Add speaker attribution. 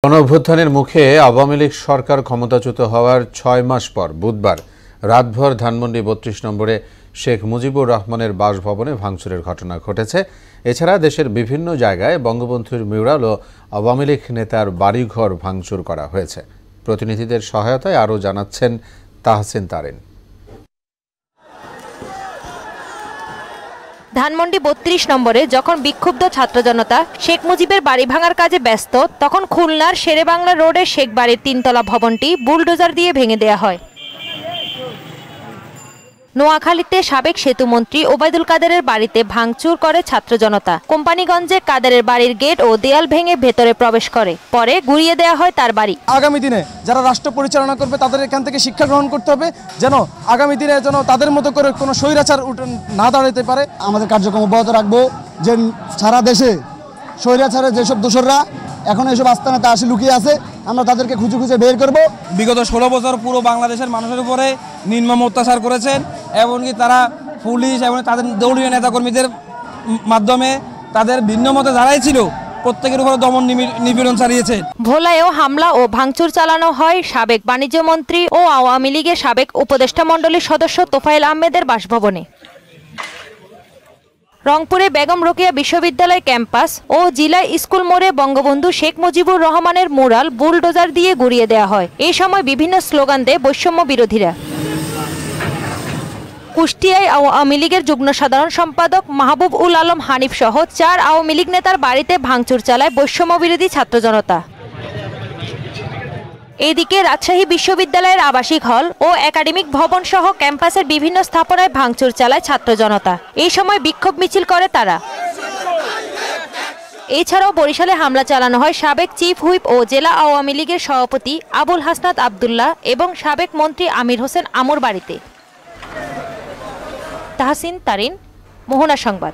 Speaker 1: গণঅভ্যুত্থানের মুখে আওয়ামী লীগ সরকার ক্ষমতাচ্যুত হওয়ার ৬ মাস পর বুধবার রাতভর ধানমন্ডি ৩২ নম্বরে শেখ মুজিবুর রহমানের বাসভবনে ভাঙচুরের ঘটনা ঘটেছে। এছাড়া দেশের বিভিন্ন জায়গায় বঙ্গবন্ধুর মিউরাল ও আওয়ামী লীগ নেতার বাড়িঘর ভাঙচুর করা হয়েছে। প্রতিনিধিদের সহায়তায় আরও জানাচ্ছেন তাহসিন তারিন।
Speaker 2: ধানমন্ডি ৩২ নম্বরে যখন বিক্ষুব্ধ ছাত্র জনতা শেখ মুজিবের বাড়ি ভাঙার কাজে ব্যস্ত, তখন খুলনার শেরেবাংলা রোডের শেখ বাড়ির ৩তলা ভবনটি বুলডোজার দিয়ে ভেঙে দেওয়া হয়। নোয়াখালীতে সাবেক সেতুমন্ত্রী ওবায়দুল কাদেরের বাড়িতে ভাঙচুর করে ছাত্র জনতা। কোম্পানিগঞ্জে কাদেরের বাড়ির গেট ও দেয়াল ভেঙে ভেতরে প্রবেশ করে, পরে গুড়িয়ে দেওয়া হয় তার বাড়ি।
Speaker 3: আগামী দিনে যারা রাষ্ট্র পরিচালনা করবে তাদের এখান থেকে শিক্ষা গ্রহণ করতে হবে, যেন আগামী দিনে যেন তাদের মতো করে কোনো স্বৈরাচার না দাঁড়াতে পারে।
Speaker 4: আমাদের কার্যক্রম অব্যাহত রাখবো, যে সারা দেশে স্বৈরাচারের যেসব দোসররা এখন এইসব আস্তানাতে আসে লুকিয়ে আছে, আমরা তাদেরকে খুঁজে খুঁজে বের করব।
Speaker 5: বিগত 16 বছর পুরো বাংলাদেশের মানুষের উপরে নির্মম অত্যাচার করেছেন, এমনকি তারা পুলিশ এবং তাদের দলীয় নেতাকর্মীদের মাধ্যমে তাদের ভিন্ন মতে যারাই ছিল প্রত্যেকের উপরে দমন নিপীড়ন চালিয়েছে।
Speaker 2: ভোলায়ও হামলা ও ভাঙচুর চালানো হয় সাবেক বাণিজ্য মন্ত্রী ও আওয়ামী লীগের সাবেক উপদেষ্টা মণ্ডলীর সদস্য তোফায়েল আহমেদের বাসভবনে। রংপুরে বেগম রোকেয়া বিশ্ববিদ্যালয় ক্যাম্পাস ও জিলা স্কুল মোড়ে বঙ্গবন্ধু শেখ মুজিবুর রহমানের মুরাল বুলডোজার দিয়ে গুড়িয়ে দেওয়া হয়। এই সময় বিভিন্ন স্লোগান দেয় বৈষম্য বিরোধীরা। কুষ্টিয়ায় আওয়ামী লীগের যুগ্ম সাধারণ সম্পাদক মাহবুব উল আলম হানিফ সহ 4 আওয়ামী লীগ নেতার বাড়িতে ভাঙচুর চালায় বৈষম্য বিরোধী ছাত্র জনতা। এদিকে রাজশাহী বিশ্ববিদ্যালয়ের আবাসিক হল ও একাডেমিক ভবন সহ ক্যাম্পাসের বিভিন্ন স্থাপনায় ভাঙচুর চালায় ছাত্র জনতা। এই সময় বিক্ষোভ মিছিল করে তারা। এছাড়াও বরিশালে হামলা চালানো হয় সাবেক চিফ হুইপ ও জেলা আওয়ামী লীগের সভাপতি আবুল হাসনাত আবদুল্লাহ এবং সাবেক মন্ত্রী আমির হোসেন আমর বাড়িতে। তাহসিন তারিন, মোহনা সংবাদ।